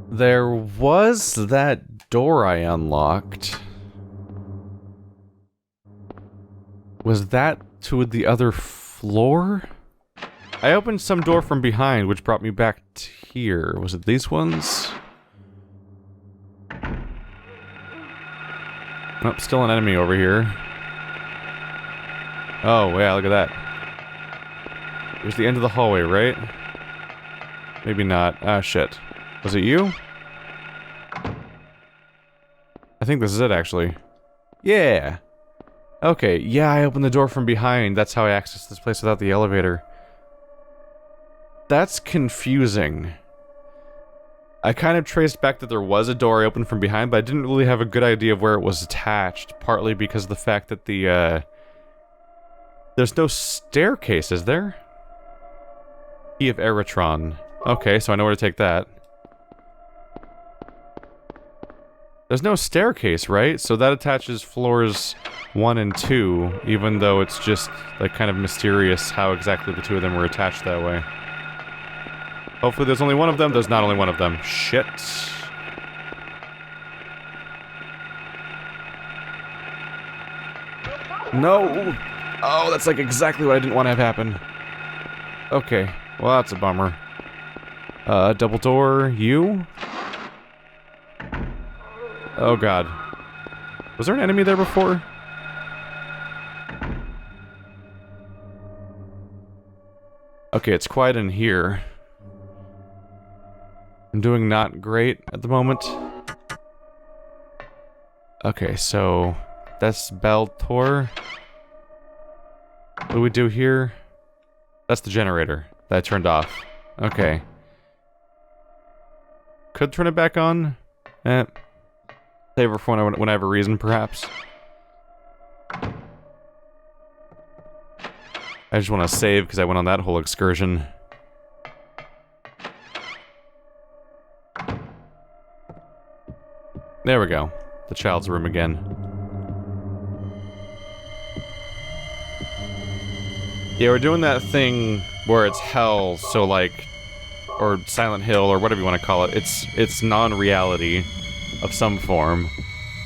There was that door I unlocked. Was that to the other floor? I opened some door from behind, which brought me back to here. Was it these ones? Oh, still an enemy over here. Oh, yeah, look at that. Here's the end of the hallway, right? Maybe not. Ah, shit. Was it you? I think this is it, actually. Yeah! Okay, yeah, I opened the door from behind. That's how I accessed this place without the elevator. That's confusing. I kind of traced back that there was a door I opened from behind, but I didn't really have a good idea of where it was attached, partly because of the fact that the, there's no staircase, is there? Key of Eritron. Okay, so I know where to take that. There's no staircase, right? So that attaches floors 1 and 2, even though it's just, like, kind of mysterious how exactly the two of them were attached that way. Hopefully there's only one of them. There's not only one of them. Shit. No! Oh, that's like exactly what I didn't want to have happen. Okay. Well, that's a bummer. Double door, you? Oh god. Was there an enemy there before? Okay, it's quiet in here. I'm doing not great at the moment. Okay, so... that's Ballard. What do we do here? That's the generator that I turned off. Okay. Could turn it back on? Save her for when I have a reason, perhaps. I just want to save because I went on that whole excursion. There we go. The child's room again. Yeah, we're doing that thing where it's hell, so like... or Silent Hill, or whatever you want to call it. It's non-reality of some form.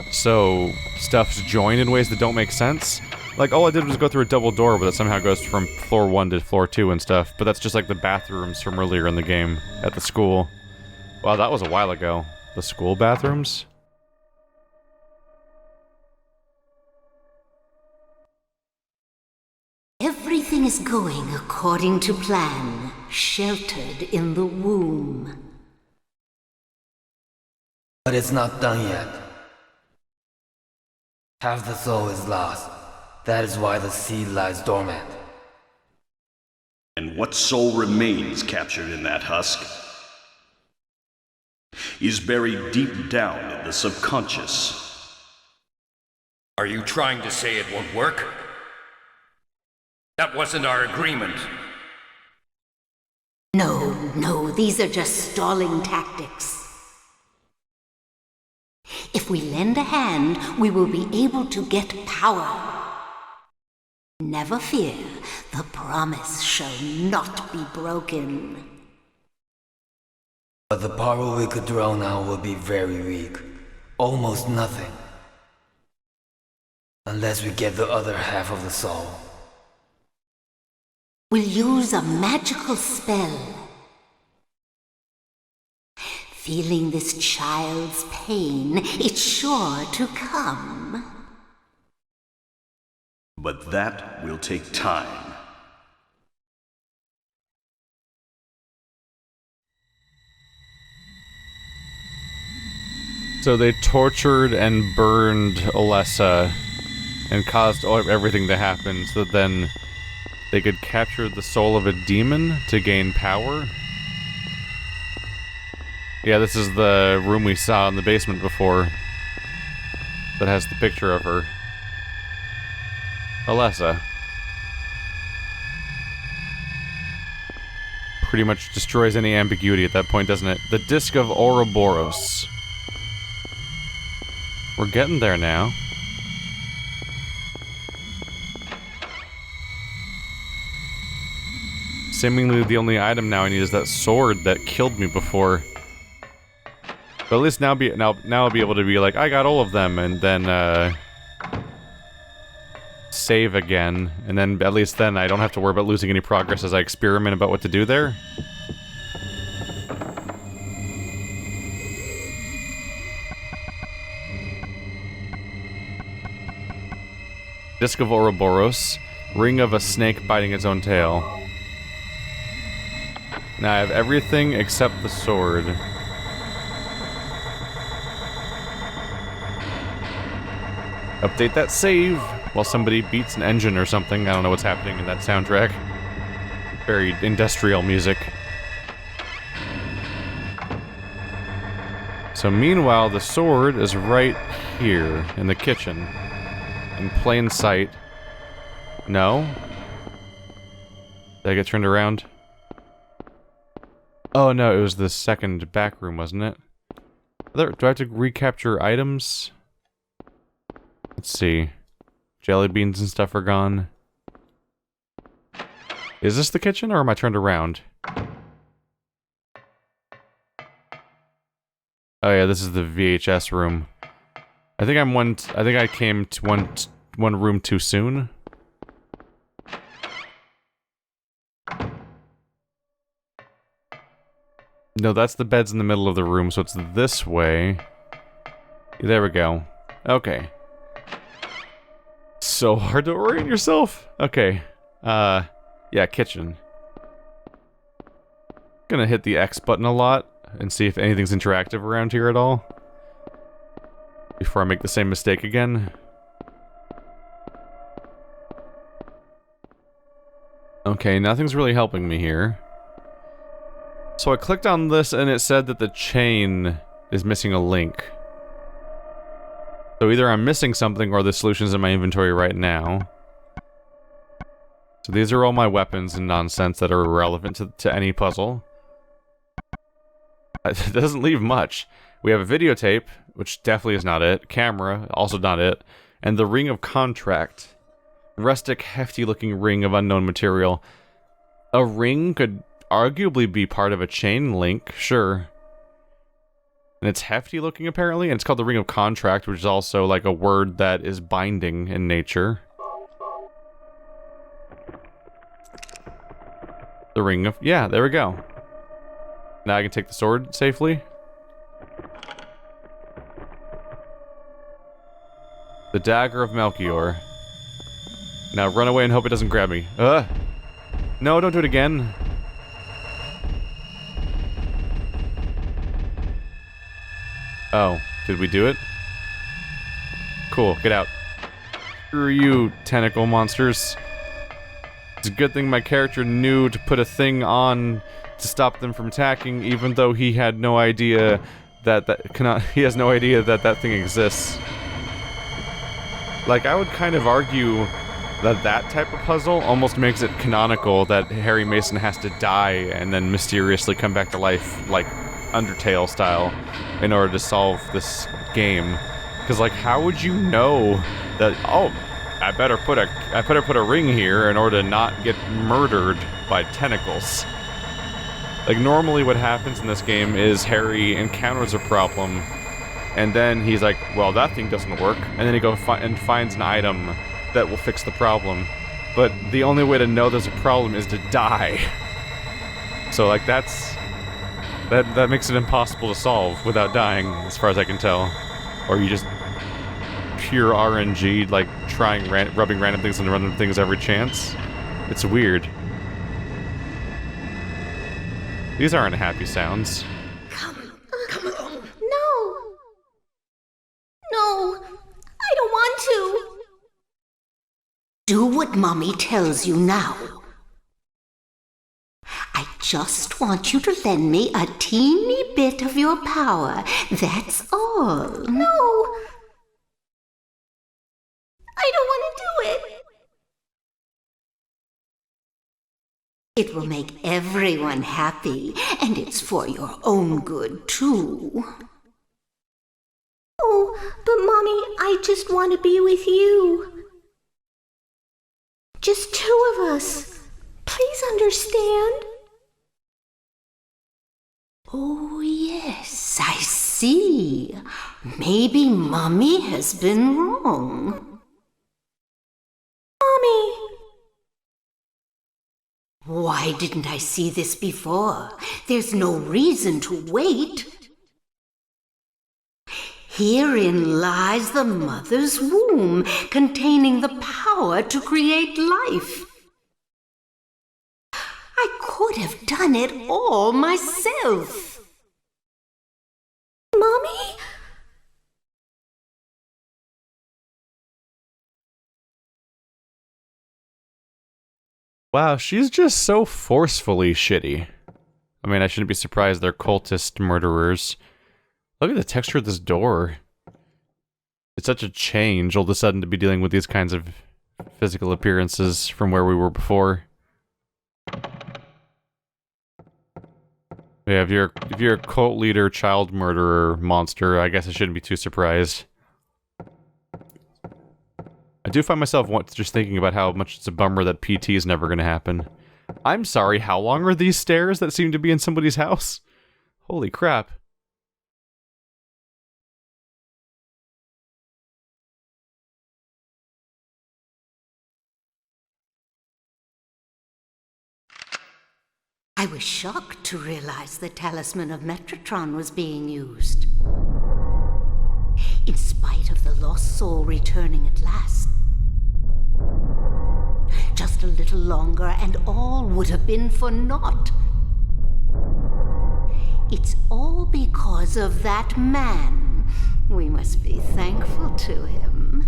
So, stuff's joined in ways that don't make sense. Like, all I did was go through a double door, but it somehow goes from floor 1 to floor 2 and stuff. But that's just like the bathrooms from earlier in the game, at the school. Wow, that was a while ago. The school bathrooms? Everything is going according to plan, sheltered in the womb. But it's not done yet. Half the soul is lost. That is why the seed lies dormant. And what soul remains captured in that husk is buried deep down in the subconscious. Are you trying to say it won't work? That wasn't our agreement. No, these are just stalling tactics. If we lend a hand, we will be able to get power. Never fear, the promise shall not be broken. But the power we could draw now will be very weak. Almost nothing. Unless we get the other half of the soul. We'll use a magical spell. Feeling this child's pain, it's sure to come. But that will take time. So they tortured and burned Alessa and caused everything to happen so that then they could capture the soul of a demon to gain power. Yeah, this is the room we saw in the basement before that has the picture of her. Alessa. Pretty much destroys any ambiguity at that point, doesn't it? The Disc of Ouroboros. We're getting there now. Seemingly the only item now I need is that sword that killed me before. But at least now I'll be able to be like, I got all of them, and then save again, and then at least then I don't have to worry about losing any progress as I experiment about what to do there. Disc of Ouroboros, ring of a snake biting its own tail. Now I have everything except the sword. Update that save while somebody beats an engine or something. I don't know what's happening in that soundtrack. Very industrial music. So meanwhile, the sword is right here in the kitchen. In plain sight. No? Did I get turned around? Oh no, it was the second back room, wasn't it? Do I have to recapture items? Let's see. Jelly beans and stuff are gone. Is this the kitchen, or am I turned around? Oh yeah, this is the VHS room. I think I came to one room too soon. No, that's the beds in the middle of the room, so it's this way. There we go. Okay. So hard to orient yourself. Okay. Yeah, kitchen. Gonna hit the X button a lot and see if anything's interactive around here at all. Before I make the same mistake again. Okay, nothing's really helping me here. So I clicked on this and it said that the chain is missing a link. So either I'm missing something or the solution's in my inventory right now. So these are all my weapons and nonsense that are irrelevant to any puzzle. It doesn't leave much. We have a videotape, which definitely is not it. Camera, also not it. And the ring of contract. Rustic, hefty-looking ring of unknown material. A ring could arguably be part of a chain link, sure. And it's hefty-looking, apparently, and it's called the ring of contract, which is also like a word that is binding in nature. The ring of... yeah, there we go. Now I can take the sword safely. The dagger of Melchior. Now run away and hope it doesn't grab me. No, don't do it again. Oh, did we do it? Cool, get out. Screw you, tentacle monsters. It's a good thing my character knew to put a thing on to stop them from attacking, even though he had no idea he has no idea that that thing exists. Like, I would kind of argue that that type of puzzle almost makes it canonical that Harry Mason has to die and then mysteriously come back to life, like Undertale style, in order to solve this game. Because, like, how would you know that, oh, I better put a ring here in order to not get murdered by tentacles? Like, normally what happens in this game is Harry encounters a problem, and then he's like, well, that thing doesn't work, and then he goes and finds an item that will fix the problem. But the only way to know there's a problem is to die. So, like, that makes it impossible to solve without dying, as far as I can tell. Or you just pure RNG, like rubbing random things into random things every chance. It's weird. These aren't happy sounds. Come along. No. No, I don't want to. Do what Mommy tells you now. I just want you to lend me a teeny bit of your power. That's all. No. I don't want to do it. It will make everyone happy, and it's for your own good, too. Oh, but Mommy, I just want to be with you. Just two of us. Please understand. Oh, yes, I see. see. Maybe Mommy has been wrong. Mommy! Why didn't I see this before? There's no reason to wait. Herein lies the mother's womb, containing the power to create life. I could have done it all myself. Mommy? Wow, she's just so forcefully shitty. I mean, I shouldn't be surprised they're cultist murderers. Look at the texture of this door. It's such a change all of a sudden to be dealing with these kinds of physical appearances from where we were before. Yeah, if you're a cult leader, child murderer, monster, I guess I shouldn't be too surprised. I do find myself just thinking about how much it's a bummer that PT is never going to happen. I'm sorry, how long are these stairs that seem to be in somebody's house? Holy crap. I was shocked to realize the talisman of Metatron was being used. In spite of the lost soul returning at last. Just a little longer and all would have been for naught. It's all because of that man. We must be thankful to him.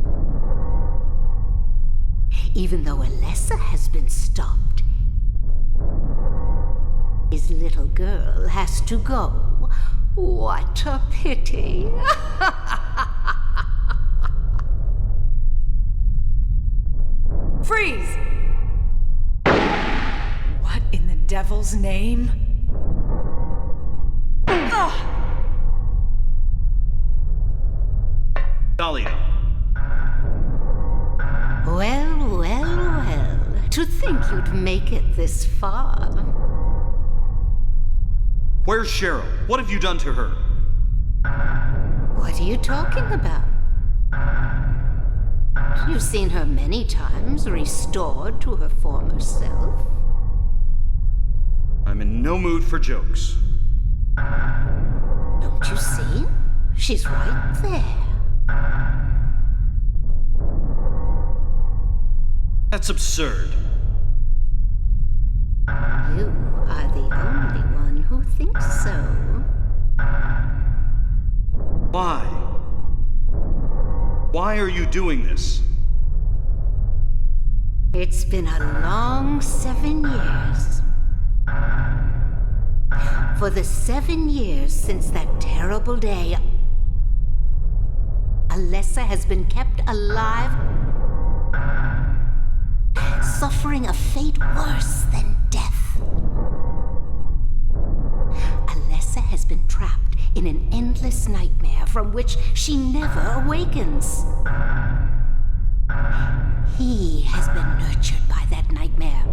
Even though Alessa has been stopped, his little girl has to go. What a pity. Freeze! What in the devil's name? Ugh! Dahlia. Well, well, well. To think you'd make it this far. Where's Cheryl? What have you done to her? What are you talking about? You've seen her many times, restored to her former self. I'm in no mood for jokes. Don't you see? She's right there. That's absurd. You are the only one who thinks so. Why? Why are you doing this? It's been a long 7 years. For the 7 years since that terrible day, Alessa has been kept alive, suffering a fate worse than death. Alessa has been trapped in an endless nightmare from which she never awakens. He has been nurtured by that nightmare,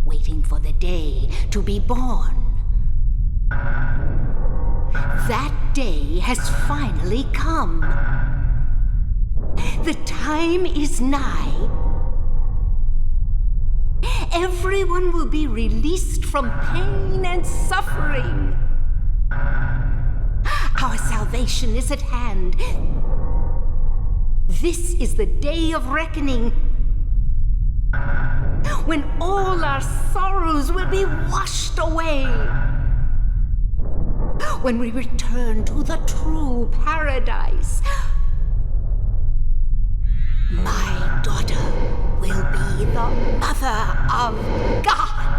waiting for the day to be born. That day has finally come. The time is nigh. Everyone will be released from pain and suffering. Our salvation is at hand. This is the day of reckoning, when all our sorrows will be washed away. When we return to the true paradise. My daughter will be the mother of God.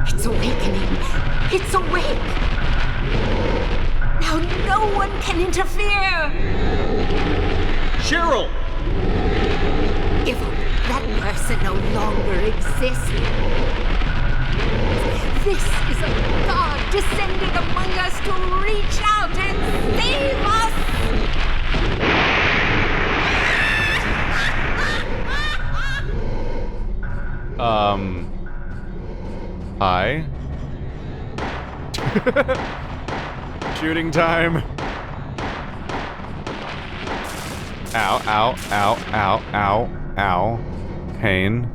It's awakening. It's awake. Now no one can interfere. Cheryl! If that person no longer exists, This is a god descending among us to reach out and save us! Hi. Shooting time. Ow, ow, ow, ow, ow, ow. Pain.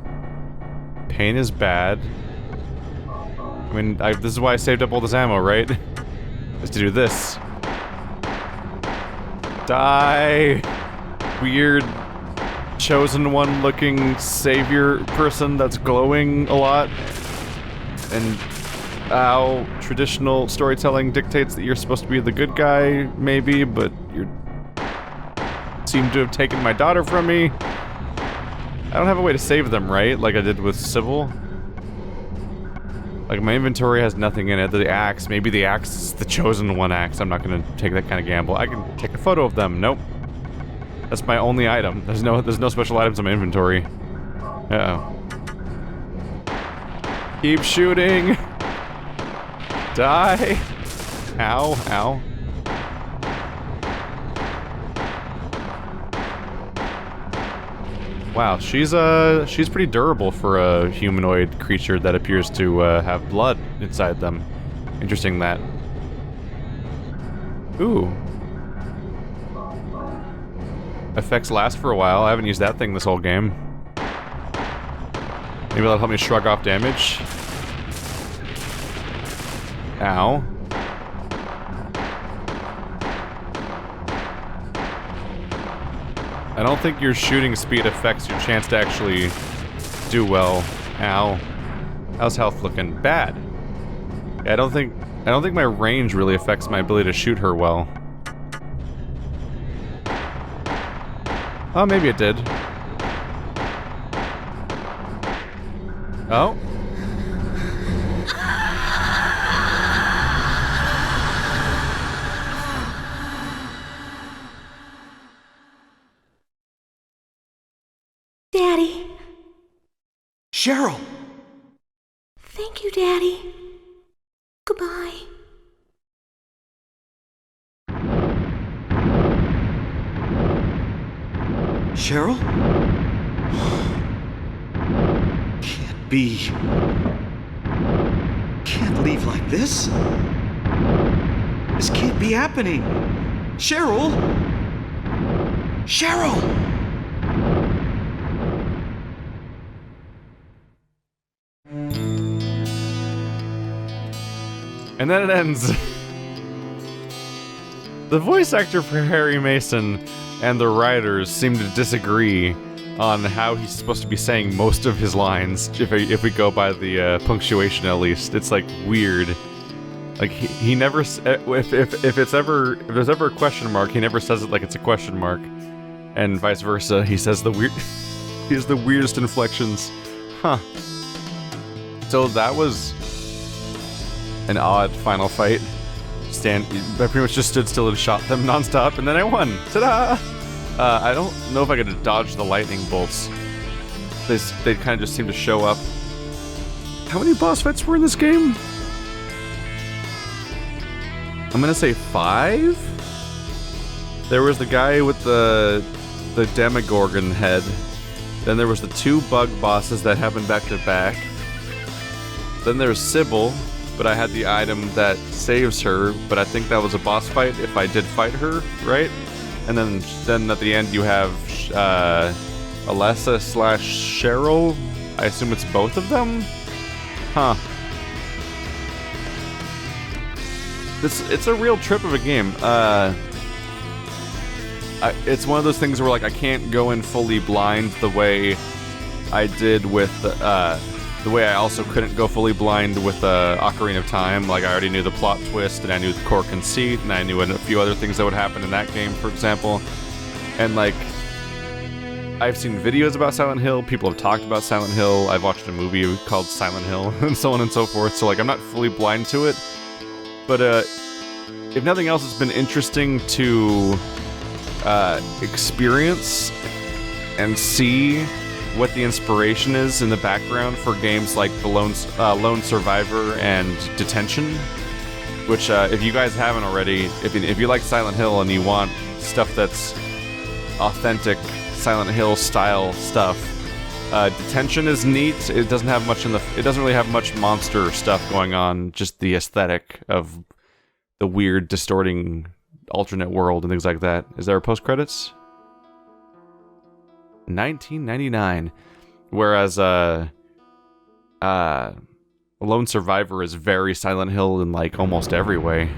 Pain is bad. I mean, this is why I saved up all this ammo, right? Is to do this. Die! Weird, chosen one looking savior person that's glowing a lot. And how traditional storytelling dictates that you're supposed to be the good guy, maybe, but you seem to have taken my daughter from me. I don't have a way to save them, right? Like I did with Sybil. Like, my inventory has nothing in it. The axe, maybe the axe is the chosen one axe. I'm not gonna take that kind of gamble. I can take a photo of them. Nope. That's my only item. There's no special items in my inventory. Uh-oh. Keep shooting! Die! Ow, ow. Wow, she's pretty durable for a humanoid creature that appears to have blood inside them. Interesting that. Ooh. Effects last for a while. I haven't used that thing this whole game. Maybe that'll help me shrug off damage. Ow. I don't think your shooting speed affects your chance to actually do well. Ow. How's health looking? Bad. Yeah, I don't think my range really affects my ability to shoot her well. Oh, maybe it did. Oh. Daddy. Cheryl! Thank you, Daddy. Goodbye. Cheryl? Can't be. Can't leave like this. This can't be happening. Cheryl! Cheryl! And then it ends. The voice actor for Harry Mason and the writers seem to disagree on how he's supposed to be saying most of his lines, if we go by the punctuation at least. It's like weird. Like he never, if there's ever a question mark, he never says it like it's a question mark, and vice versa. He says he has the weirdest inflections. Huh. So that was an odd final fight. I pretty much just stood still and shot them nonstop, and then I won. Ta-da! I don't know if I could dodge the lightning bolts. They kind of just seem to show up. How many boss fights were in this game? I'm gonna say 5? There was the guy with the Demogorgon head. Then there was the 2 bug bosses that happened back to back. Then there's Sybil, but I had the item that saves her, but I think that was a boss fight if I did fight her, right? And then at the end you have Alessa / Cheryl. I assume it's both of them? Huh. It's a real trip of a game. It's one of those things where like I can't go in fully blind the way I did with the way I also couldn't go fully blind with Ocarina of Time. Like I already knew the plot twist, and I knew the core conceit, and I knew a few other things that would happen in that game, for example. And like, I've seen videos about Silent Hill, people have talked about Silent Hill, I've watched a movie called Silent Hill, and so on and so forth, so like I'm not fully blind to it. But if nothing else, it's been interesting to experience and see what the inspiration is in the background for games like the Lone Survivor and Detention, which if you guys haven't already, if you like Silent Hill and you want stuff that's authentic Silent Hill style stuff, Detention is neat. It doesn't have much it doesn't really have much monster stuff going on, just the aesthetic of the weird distorting alternate world and things like that. Is there a post credits? 1999. Whereas Lone Survivor is very Silent Hill in like almost every way.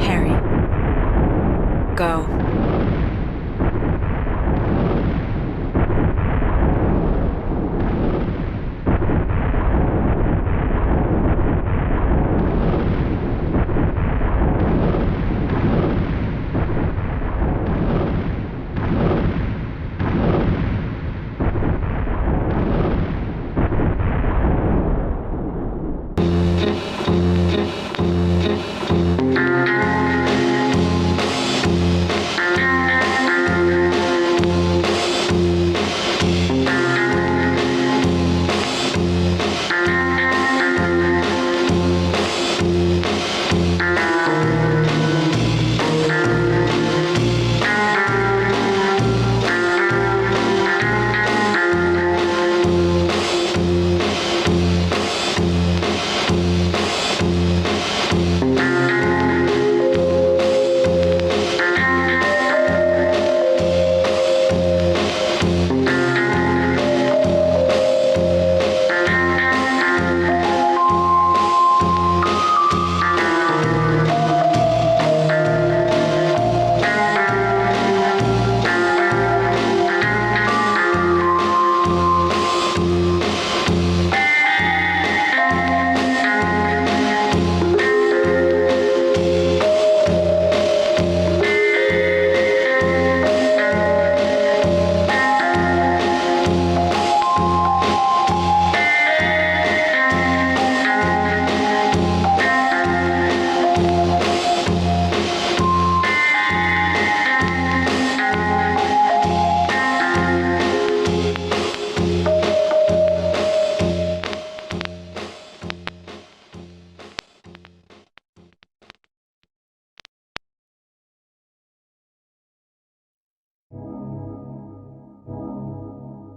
Harry, go.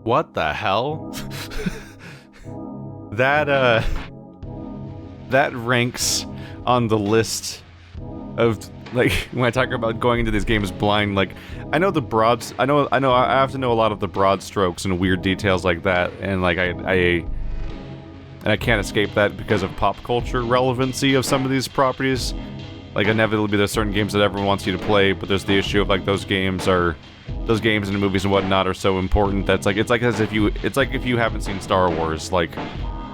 What the hell? That ranks on the list of, like, when I talk about going into these games blind, like, I know the broads, I have to know a lot of the broad strokes and weird details like that, and like I can't escape that because of pop culture relevancy of some of these properties. Like, inevitably there's certain games that everyone wants you to play, but there's the issue of like those games and movies and whatnot are so important that's like it's like if you haven't seen Star Wars, like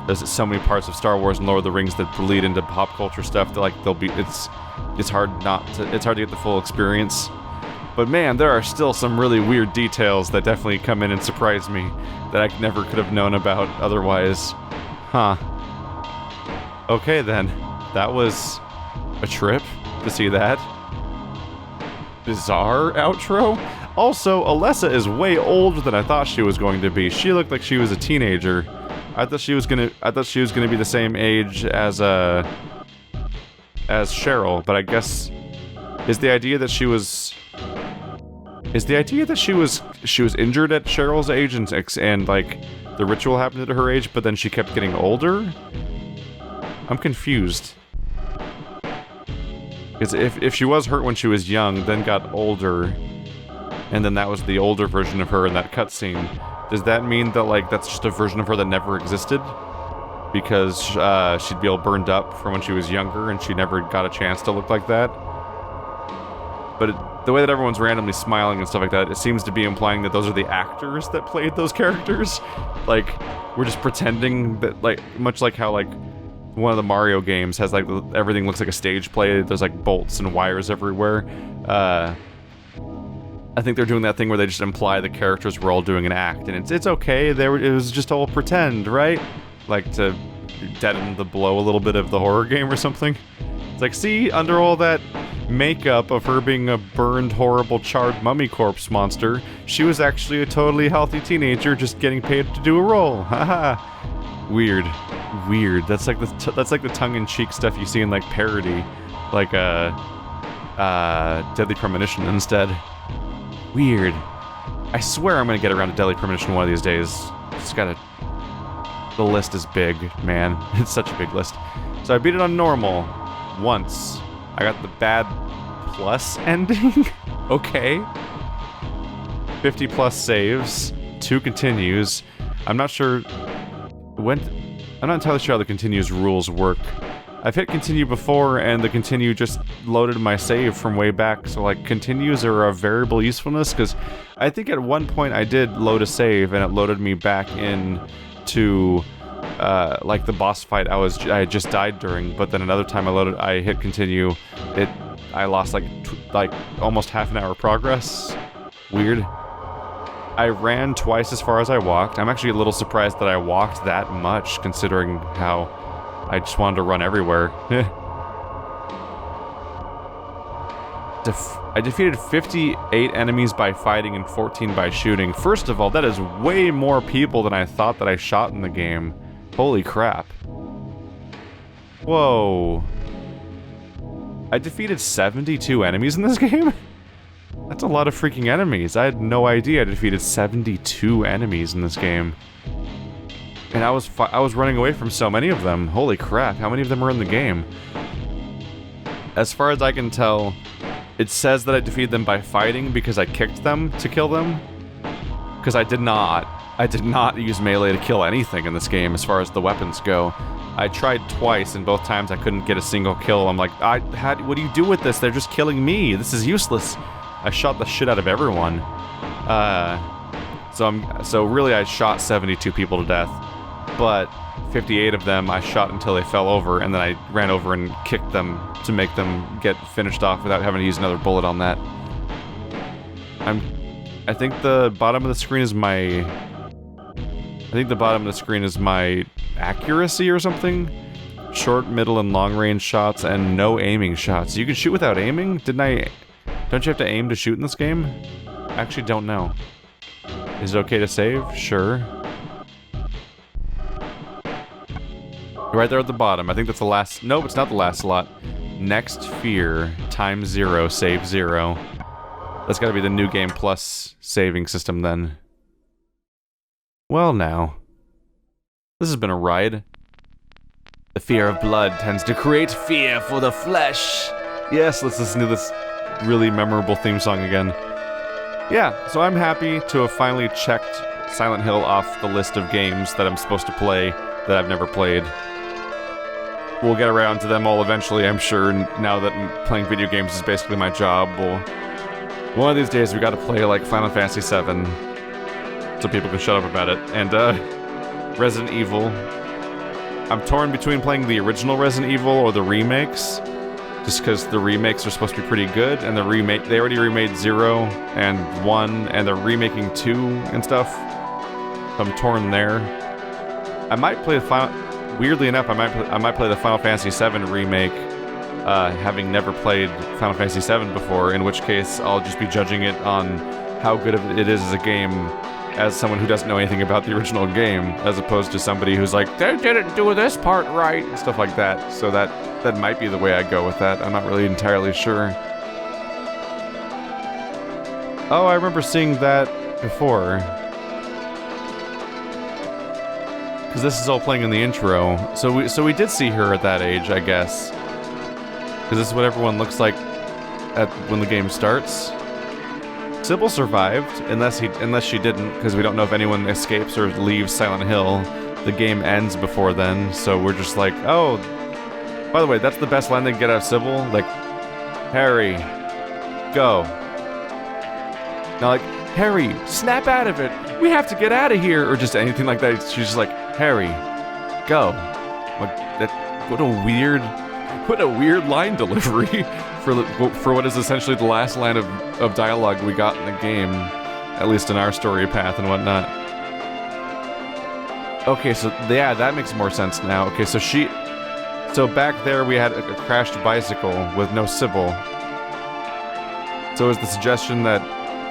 there's so many parts of Star Wars and Lord of the Rings that lead into pop culture stuff that like it's hard to get the full experience. But man, there are still some really weird details that definitely come in and surprise me that I never could have known about otherwise. Huh. Okay then, that was a trip to see that. Bizarre outro? Also, Alessa is way older than I thought she was going to be. She looked like she was a teenager. I thought she was gonna be the same age as Cheryl, but I guess is the idea that she was injured at Cheryl's age and like the ritual happened at her age, but then she kept getting older? I'm confused. Because if she was hurt when she was young, then got older, and then that was the older version of her in that cutscene, does that mean that, like, that's just a version of her that never existed? Because she'd be all burned up from when she was younger, and she never got a chance to look like that? But the way that everyone's randomly smiling and stuff like that, it seems to be implying that those are the actors that played those characters. Like, we're just pretending that, like, much like how, like, one of the Mario games has, like, everything looks like a stage play. There's, like, bolts and wires everywhere. I think they're doing that thing where they just imply the characters were all doing an act, and it's okay. It was just all pretend, right? Like to deaden the blow a little bit of the horror game or something. It's like, see, under all that makeup of her being a burned, horrible, charred mummy corpse monster, she was actually a totally healthy teenager just getting paid to do a role. Haha. Weird. That's like the tongue-in-cheek stuff you see in like parody, like Deadly Premonition instead. Weird. I swear I'm gonna get around to Deadly Premonition one of these days. Just gotta. The list is big, man. It's such a big list. So I beat it on normal once. I got the bad plus ending. Okay. 50 plus saves, 2 continues. I'm not entirely sure how the continues rules work. I've hit continue before, and the continue just loaded my save from way back, so like continues are a variable usefulness, because I think at one point I did load a save, and it loaded me back in to like the boss fight I had just died during, but then another time I hit continue, I lost like almost half an hour progress. Weird. I ran twice as far as I walked. I'm actually a little surprised that I walked that much, considering how I just wanted to run everywhere. I defeated 58 enemies by fighting and 14 by shooting. First of all, that is way more people than I thought that I shot in the game. Holy crap. Whoa. I defeated 72 enemies in this game? That's a lot of freaking enemies. I had no idea I defeated 72 enemies in this game. And I was running away from so many of them. Holy crap, how many of them are in the game? As far as I can tell, it says that I defeated them by fighting because I kicked them to kill them. Because I did not use melee to kill anything in this game as far as the weapons go. I tried twice, and both times I couldn't get a single kill. I'm like, what do you do with this? They're just killing me. This is useless. I shot the shit out of everyone. So really I shot 72 people to death, but 58 of them I shot until they fell over, and then I ran over and kicked them to make them get finished off without having to use another bullet on that. I think the bottom of the screen is my... accuracy or something? Short, middle, and long-range shots, and no aiming shots. You can shoot without aiming? Don't you have to aim to shoot in this game? I actually don't know. Is it okay to save? Sure. Right there at the bottom. I think that's the last... Nope, it's not the last slot. Next Fear, time 0, save 0. That's gotta be the New Game Plus saving system then. Well now. This has been a ride. The fear of blood tends to create fear for the flesh. Yes, let's listen to this really memorable theme song again. Yeah, so I'm happy to have finally checked Silent Hill off the list of games that I'm supposed to play that I've never played. We'll get around to them all eventually, I'm sure, now that playing video games is basically my job. One of these days we gotta play like Final Fantasy VII, so people can shut up about it, and Resident Evil. I'm torn between playing the original Resident Evil or the remakes, just because the remakes are supposed to be pretty good, and they already remade 0 and 1, and they're remaking 2 and stuff. So I'm torn there. I might play weirdly enough, I might play the Final Fantasy VII remake, having never played Final Fantasy VII before, in which case I'll just be judging it on how good it is as a game, as someone who doesn't know anything about the original game, as opposed to somebody who's like, they didn't do this part right, and stuff like that. So that might be the way I go with that. I'm not really entirely sure. Oh, I remember seeing that before. Because this is all playing in the intro. So we did see her at that age, I guess. Because this is what everyone looks like when the game starts. Sybil survived, unless she didn't, because we don't know if anyone escapes or leaves Silent Hill. The game ends before then, so we're just like, oh, by the way, that's the best line they can get out of Sybil. Like, Harry, go. Now, like, Harry, snap out of it. We have to get out of here, or just anything like that. She's just like, Harry, go. Like, what a weird line delivery for what is essentially the last line of dialogue we got in the game, at least in our story path and whatnot. Okay, so yeah, that makes more sense now. Okay, so back there we had a crashed bicycle with no Sybil. So is the suggestion that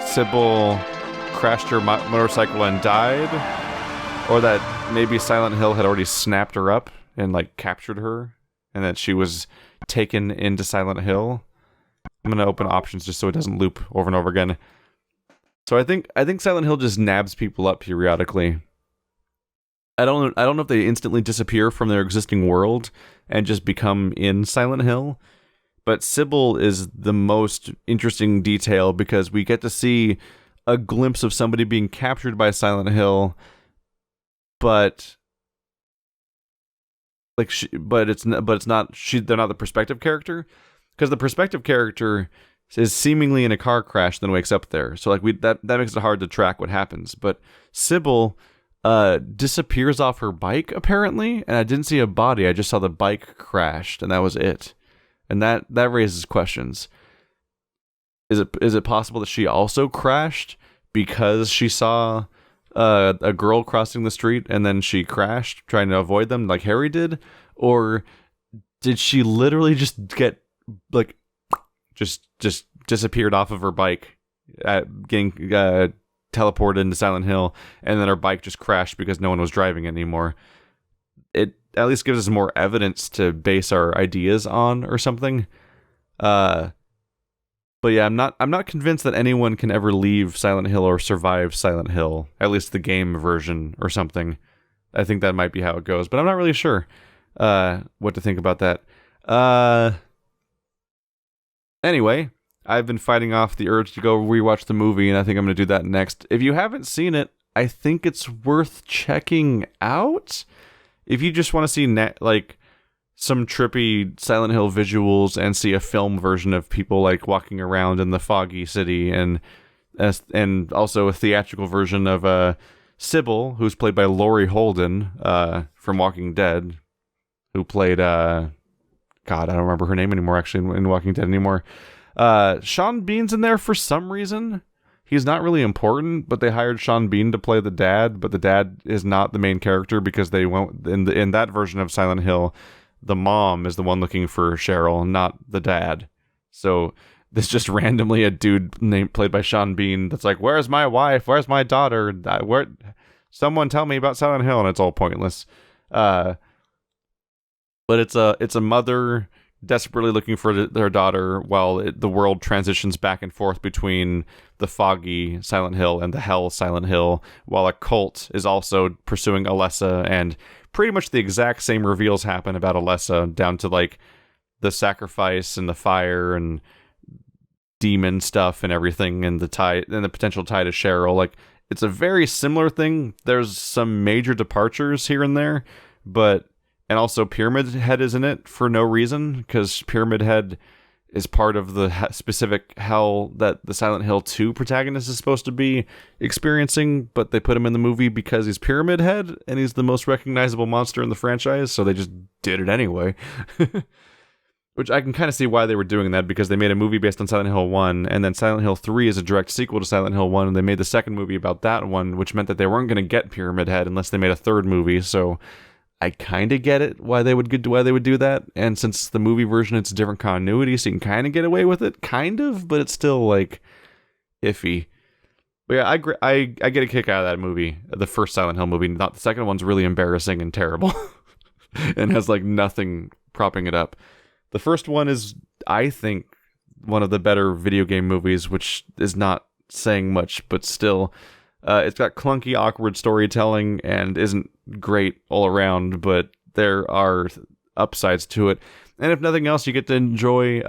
Sybil crashed her motorcycle and died? Or that maybe Silent Hill had already snapped her up and, like, captured her? And that she was taken into Silent Hill? I'm gonna open options just so it doesn't loop over and over again. So I think Silent Hill just nabs people up periodically. I don't know if they instantly disappear from their existing world and just become in Silent Hill. But Sybil is the most interesting detail because we get to see a glimpse of somebody being captured by Silent Hill, but like they're not the perspective character, because the perspective character is seemingly in a car crash then wakes up there. So like that makes it hard to track what happens. But Sybil disappears off her bike apparently, and I didn't see a body. I just saw the bike crashed, and that was it. And that raises questions. Is it possible that she also crashed because she saw a girl crossing the street and then she crashed trying to avoid them like Harry did? Or did she literally just get like just disappeared off of her bike getting teleported into Silent Hill, and then her bike just crashed because no one was driving it anymore? It at least gives us more evidence to base our ideas on or something. But yeah, I'm not convinced that anyone can ever leave Silent Hill or survive Silent Hill, at least the game version or something. I think that might be how it goes, but I'm not really sure what to think about that. Anyway, I've been fighting off the urge to go rewatch the movie, and I think I'm going to do that next. If you haven't seen it, I think it's worth checking out. If you just want to see like some trippy Silent Hill visuals and see a film version of people like walking around in the foggy city, and also a theatrical version of Sybil, who's played by Laurie Holden from Walking Dead, who played God, I don't remember her name anymore actually in Walking Dead anymore. Sean Bean's in there for some reason. He's not really important, but they hired Sean Bean to play the dad, but the dad is not the main character because they went in that version of Silent Hill, the mom is the one looking for Cheryl, not the dad. So there's just randomly a dude played by Sean Bean that's like, "Where's my wife? Where's my daughter? Someone tell me about Silent Hill," and it's all pointless. But it's a mother desperately looking for their daughter while the world transitions back and forth between the foggy Silent Hill and the hell Silent Hill, while a cult is also pursuing Alessa, and pretty much the exact same reveals happen about Alessa, down to like the sacrifice and the fire and demon stuff and everything, and the potential tie to Cheryl. Like, it's a very similar thing. There's some major departures here and there, and also Pyramid Head is in it for no reason, because Pyramid Head is part of the specific hell that the Silent Hill 2 protagonist is supposed to be experiencing, but they put him in the movie because he's Pyramid Head, and he's the most recognizable monster in the franchise, so they just did it anyway. Which I can kind of see why they were doing that, because they made a movie based on Silent Hill 1, and then Silent Hill 3 is a direct sequel to Silent Hill 1, and they made the second movie about that one, which meant that they weren't going to get Pyramid Head unless they made a third movie, so I kind of get it why they would do that, and since the movie version it's a different continuity, so you can kind of get away with it, kind of, but it's still like iffy. But yeah, I get a kick out of that movie, the first Silent Hill movie. Not the second one's really embarrassing and terrible, and has like nothing propping it up. The first one is, I think, one of the better video game movies, which is not saying much, but still. It's got clunky, awkward storytelling and isn't great all around, but there are upsides to it. And if nothing else, you get to enjoy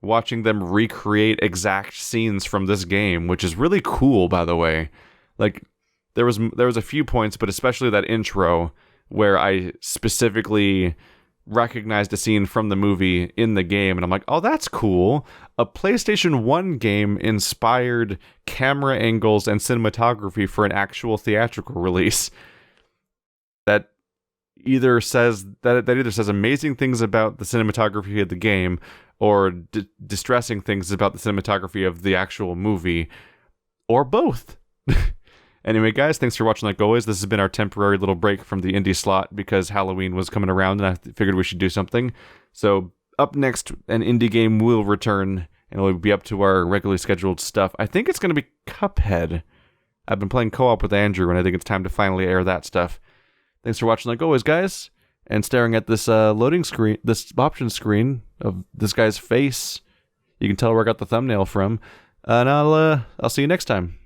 watching them recreate exact scenes from this game, which is really cool, by the way. Like, there was a few points, but especially that intro, where I specifically recognized a scene from the movie in the game, and I'm like, oh, that's cool. A PlayStation 1 game inspired camera angles and cinematography for an actual theatrical release. That either says that either says amazing things about the cinematography of the game or distressing things about the cinematography of the actual movie, or both. Anyway, guys, thanks for watching like always. This has been our temporary little break from the indie slot because Halloween was coming around and I figured we should do something. So up next, an indie game will return and we'll be up to our regularly scheduled stuff. I think it's going to be Cuphead. I've been playing co-op with Andrew and I think it's time to finally air that stuff. Thanks for watching like always, guys, and staring at this loading screen, this option screen of this guy's face. You can tell where I got the thumbnail from. And I'll see you next time.